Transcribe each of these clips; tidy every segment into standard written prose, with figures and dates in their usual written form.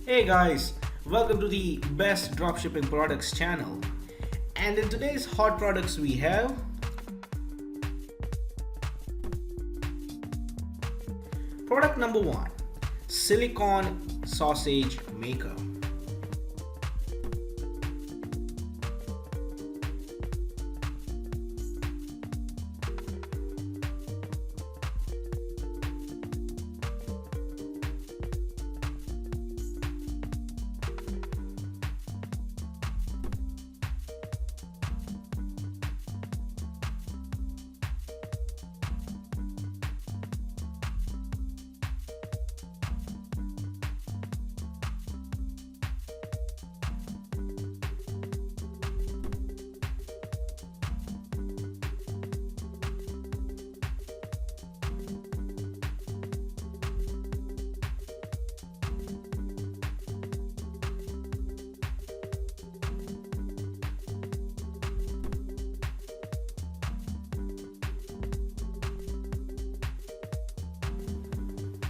Hey guys, welcome to the best dropshipping products channel. And in today's hot products we have product number 1, silicone sausage maker.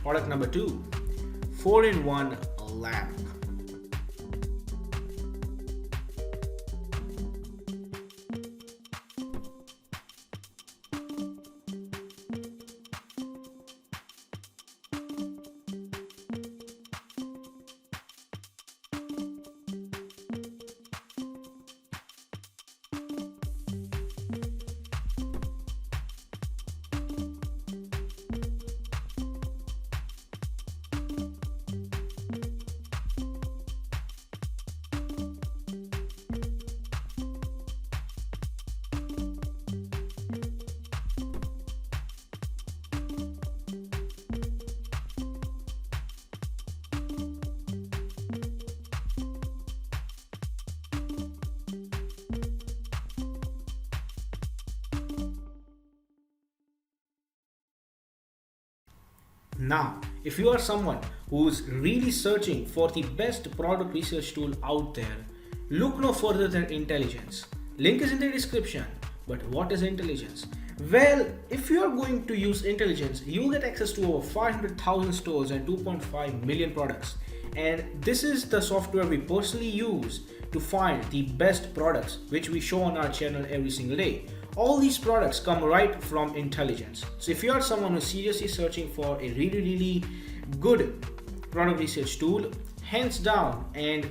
Product number 2, 4-in-1 lamp. Now, if you are someone who's really searching for the best product research tool out there, look no further than Intelligence. Link is in the description. But what is Intelligence? Well, if you are going to use Intelligence, you'll get access to over 500,000 stores and 2.5 million products. And this is the software we personally use to find the best products which we show on our channel every single day. All these products come right from Intelligence. So if you are someone who's seriously searching for a really good product research tool, hands down, and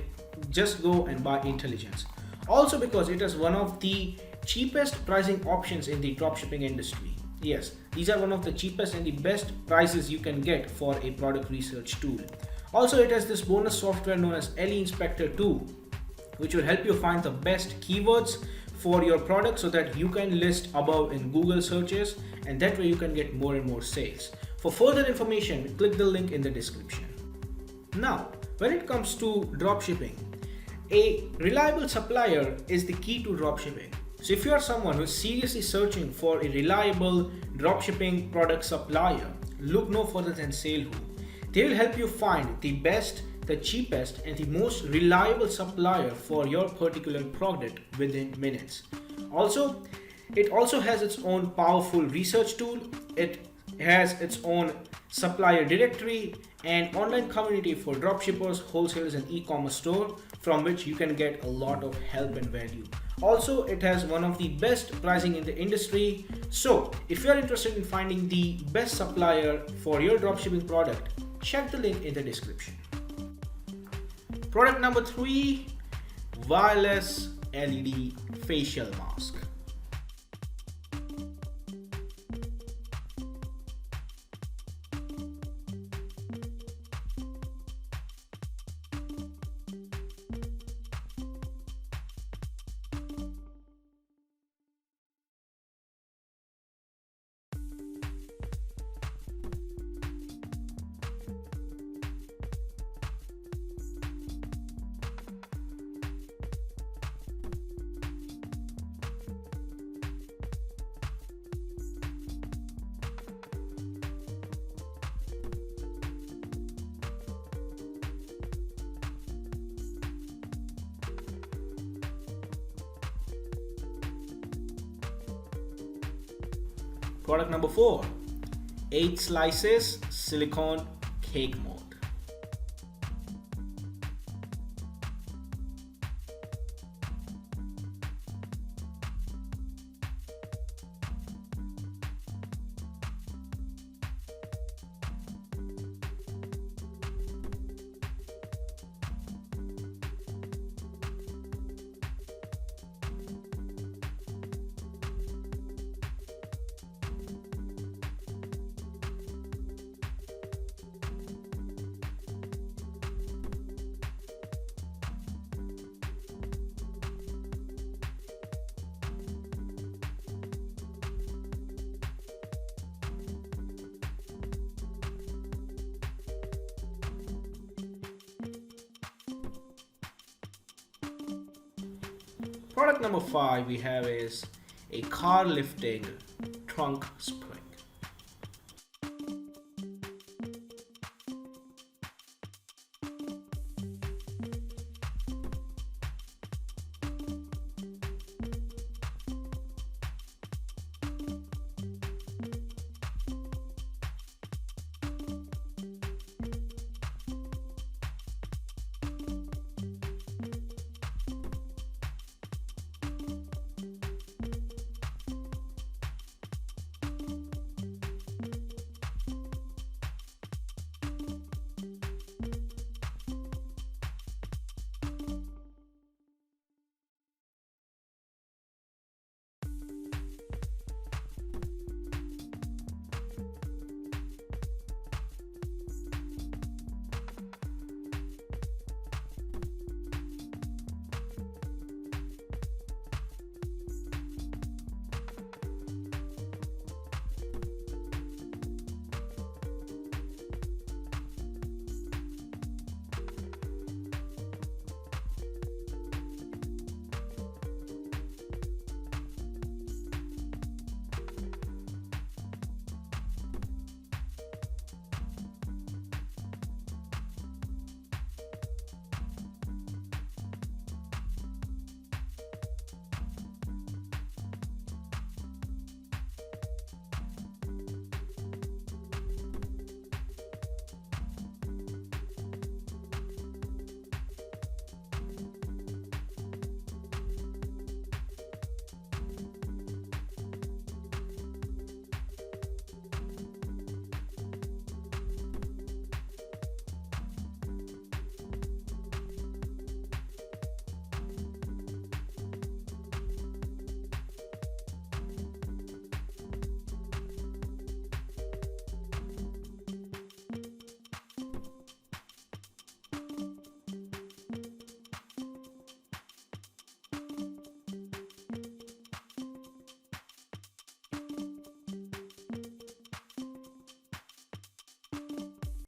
just go and buy Intelligence. Also because it is one of the cheapest pricing options in the dropshipping industry. Yes, these are one of the cheapest and the best prices you can get for a product research tool. Also, it has this bonus software known as LE Inspector 2, which will help you find the best keywords for your product so that you can list above in Google searches, and that way you can get more and more sales. For further information, click the link in the description. Now, when it comes to dropshipping, a reliable supplier is the key to dropshipping. So if you are someone who is seriously searching for a reliable dropshipping product supplier, look no further than SaleWho. They will help you find the best, the cheapest, and the most reliable supplier for your particular product within minutes. Also, it also has its own powerful research tool. It has its own supplier directory and online community for dropshippers, wholesalers, and e-commerce store from which you can get a lot of help and value. Also, it has one of the best pricing in the industry. So if you are interested in finding the best supplier for your dropshipping product, check the link in the description. Product number 3, wireless LED facial mask. Product number 4, 8 slices silicone cake mold. Product number 5 we have is a car lifting trunk